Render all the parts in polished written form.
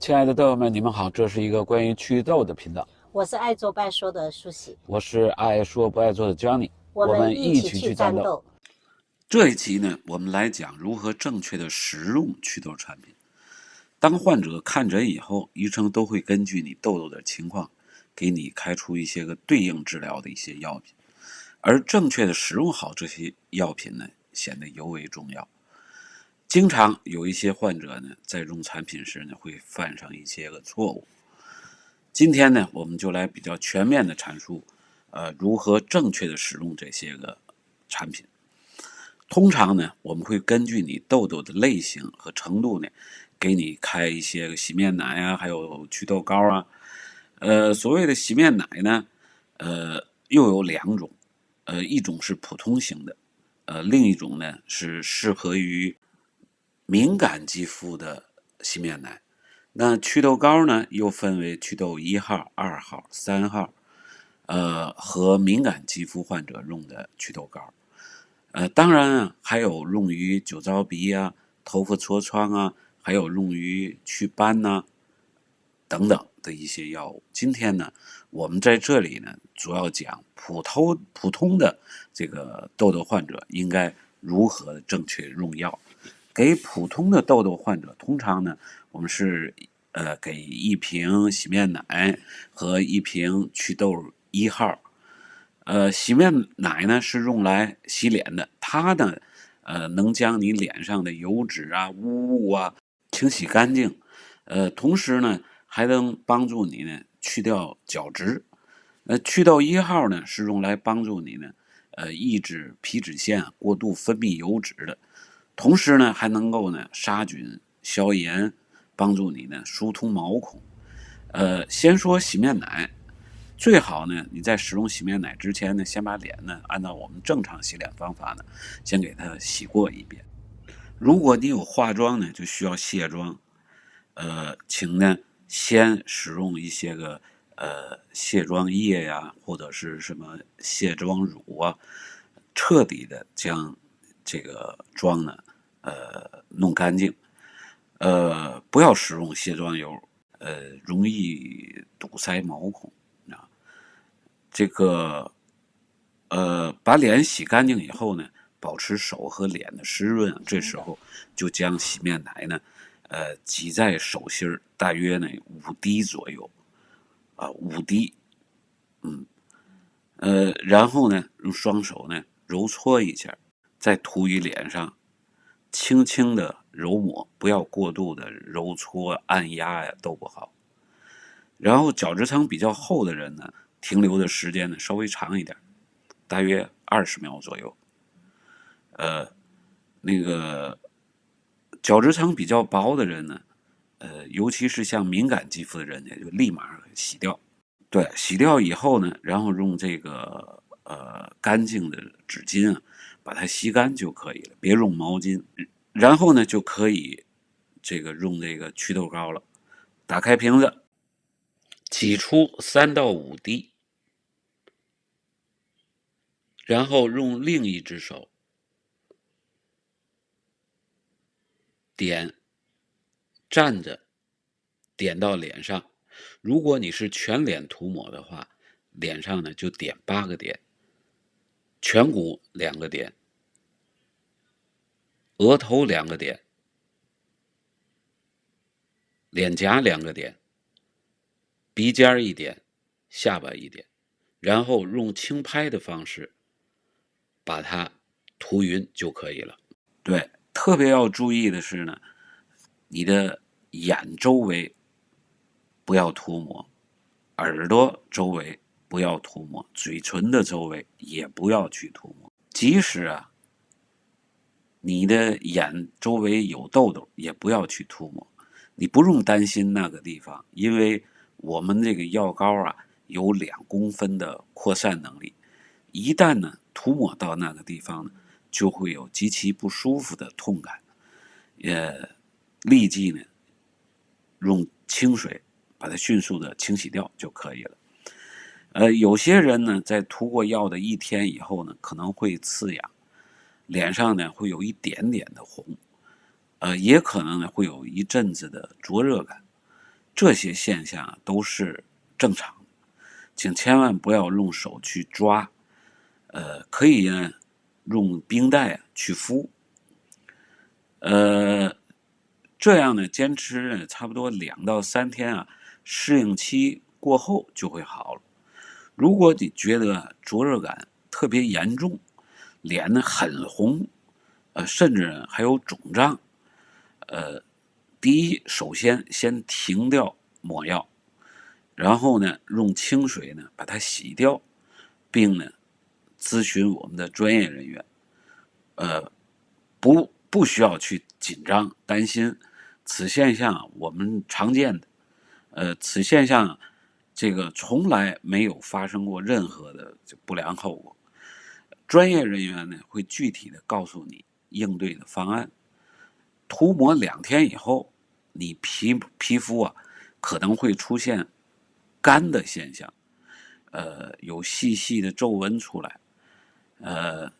亲爱的豆友们，你们好，这是一个关于祛痘的频道，我是爱做不爱说的舒喜，我是爱说不爱做的 Johnny，我们一一起去起去战斗。战斗。这一期呢，我们来讲如何正确的使用祛痘产品。当患者看诊以后，医生都会根据你痘痘的情况，给你开出一些个对应治疗的一些药品，而正确的使用好这些药品呢，显得尤为重要。经常有一些患者呢，在用产品时呢，会犯上一些个错误。今天呢，我们就来比较全面的阐述，如何正确的使用这些个产品。通常呢，我们会根据你痘痘的类型和程度呢，给你开一些个洗面奶啊，还有祛痘膏啊。所谓的洗面奶呢，又有两种，一种是普通型的，另一种呢是适合于敏感肌肤的洗面奶。那祛痘膏呢，又分为祛痘1号、2号、3号，和敏感肌肤患者用的祛痘膏。当然啊，还有用于酒糟鼻啊、头发痤疮啊，还有用于祛斑呐、等等的一些药物。今天呢，我们在这里呢，主要讲普通的这个痘痘患者应该如何正确用药。给普通的痘痘患者，通常呢，我们是给一瓶洗面奶和一瓶祛痘1号。洗面奶呢是用来洗脸的，它呢，能将你脸上的油脂啊、污物啊清洗干净，同时呢还能帮助你呢去掉角质。祛痘1号呢是用来帮助你呢，抑制皮脂腺过度分泌油脂的，同时呢还能够呢杀菌、消炎，帮助你呢疏通毛孔。先说洗面奶。最好呢，你在使用洗面奶之前呢，先把脸呢按照我们正常洗脸方法呢，先给它洗过一遍。如果你有化妆呢，就需要卸妆，请呢先使用一些个卸妆液呀，或者是什么卸妆乳啊，彻底的将这个妆呢弄干净。不要使用卸妆油，容易堵塞毛孔啊。这个把脸洗干净以后呢，保持手和脸的湿润，这时候就将洗面奶呢，挤在手心大约呢5滴左右，5滴，然后呢用双手呢揉搓一下，再涂于脸上，轻轻的揉抹，不要过度的揉搓按压呀，都不好。然后角质层比较厚的人呢，停留的时间呢稍微长一点，大约20秒左右。那个角质层比较薄的人呢，尤其是像敏感肌肤的人呢，就立马洗掉。对，洗掉以后呢，然后用这个干净的纸巾啊，把它吸干就可以了，别用毛巾。然后呢，就可以用这个祛痘膏了。打开瓶子，挤出3到5滴，然后用另一只手站着点到脸上。如果你是全脸涂抹的话，脸上呢就点8个点，颧骨2个点，额头2个点，脸颊2个点，鼻尖1点，下巴1点，然后用轻拍的方式把它涂匀就可以了。对，特别要注意的是呢，你的眼周围不要涂抹，耳朵周围不要涂抹，嘴唇的周围也不要去涂抹。即使啊，你的眼周围有痘痘，也不要去涂抹。你不用担心那个地方，因为我们这个药膏啊有2公分的扩散能力，一旦呢涂抹到那个地方呢，就会有极其不舒服的痛感，立即呢用清水把它迅速的清洗掉就可以了。有些人呢在涂过药的1天以后呢，可能会刺痒，脸上呢会有一点点的红，也可能呢会有一阵子的灼热感。这些现象都是正常的，请千万不要用手去抓，可以呢用冰袋去敷，这样呢坚持呢差不多2到3天啊，适应期过后就会好了。如果你觉得灼热感特别严重，脸呢很红，甚至还有肿胀，第一，首先停掉抹药，然后呢用清水呢把它洗掉，并呢咨询我们的专业人员，不需要去紧张担心，此现象我们常见的，此现象这个从来没有发生过任何的不良后果。专业人员呢会具体的告诉你应对的方案。涂抹2天以后，你皮肤啊可能会出现干的现象，有细细的皱纹出来，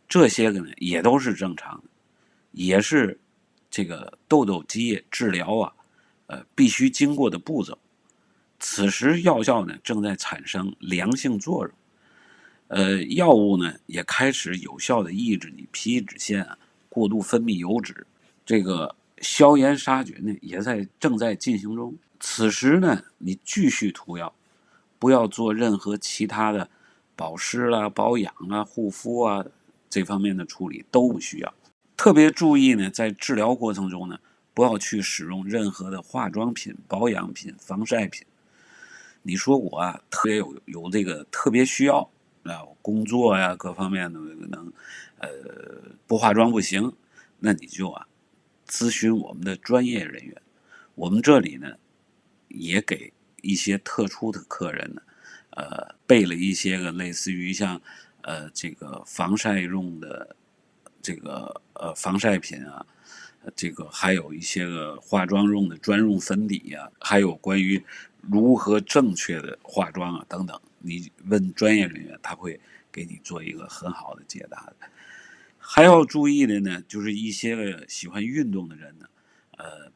这些个呢也都是正常的，也是这个痘痘肌液治疗啊，必须经过的步骤。此时药效呢正在产生良性作用，药物呢也开始有效的抑制你皮脂腺啊过度分泌油脂，这个消炎杀菌呢也正在进行中。此时呢你继续涂药，不要做任何其他的保湿啦、保养啊、护肤啊这方面的处理都不需要。特别注意呢，在治疗过程中呢，不要去使用任何的化妆品、保养品、防晒品。你说我啊特别有这个特别需要啊，工作呀各方面的能不化妆不行，那你就咨询我们的专业人员。我们这里呢也给一些特殊的客人呢备了一些个类似于像这个防晒用的这个防晒品啊，这个还有一些个化妆用的专用粉底啊，还有关于如何正确的化妆啊等等，你问专业人员他会给你做一个很好的解答的。还要注意的呢，就是一些个喜欢运动的人呢，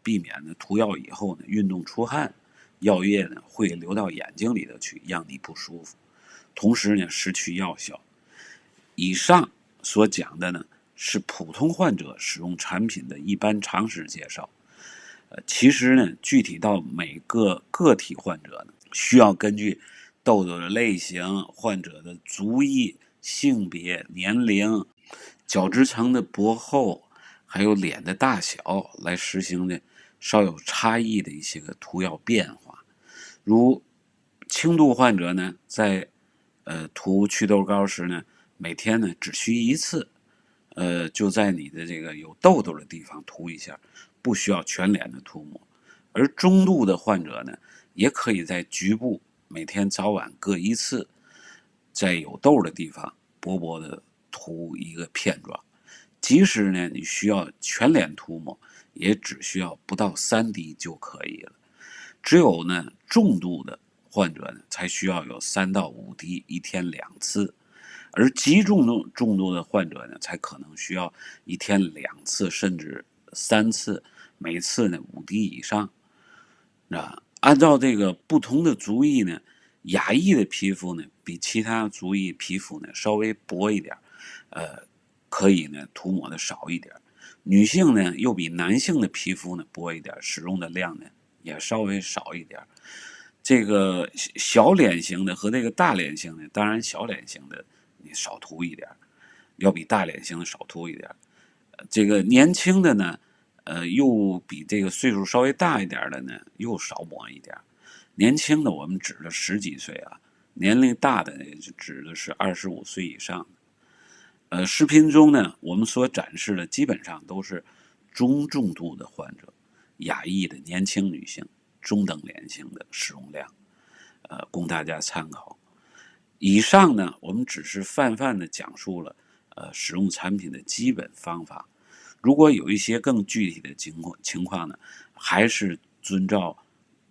避免呢涂药以后呢运动出汗，药液呢会流到眼睛里头去，让你不舒服，同时呢失去药效。以上所讲的呢是普通患者使用产品的一般常识介绍。其实呢，具体到每个个体患者呢，需要根据痘痘的类型、患者的族裔、性别、年龄、角质层的薄厚，还有脸的大小来实行呢稍有差异的一些个涂药变化。如轻度患者呢，在涂祛痘膏时呢，每天呢只需1次，就在你的这个有痘痘的地方涂一下，不需要全脸的涂抹。而中度的患者呢，也可以在局部每天早晚各1次，在有痘的地方薄薄的涂一个片状。即使呢你需要全脸涂抹，也只需要不到3滴就可以了。只有呢重度的患者呢，才需要有3到5滴，1天2次。而极重度的患者呢，才可能需要1天2次甚至3次，每次呢5滴以上。按照这个不同的族裔呢，亚裔的皮肤呢比其他族裔皮肤呢稍微薄一点，可以呢涂抹的少一点。女性呢又比男性的皮肤呢薄一点，使用的量呢也稍微少一点。这个小脸型的和这个大脸型的，当然小脸型的你少涂一点，要比大脸型的少涂一点。这个年轻的呢，又比这个岁数稍微大一点的呢，又少抹一点。年轻的我们指的10几岁啊，年龄大的就指的是25岁以上的。视频中呢，我们所展示的基本上都是中重度的患者，亚裔的年轻女性，中等脸型的使用量，供大家参考。以上呢，我们只是泛泛的讲述了使用产品的基本方法。如果有一些更具体的情况呢，还是遵照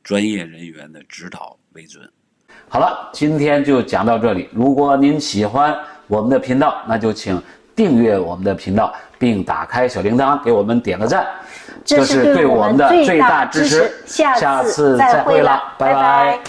专业人员的指导为准。好了，今天就讲到这里。如果您喜欢我们的频道，那就请订阅我们的频道，并打开小铃铛，给我们点个赞。这是对我们的最大支持。下下次次再会了，拜拜拜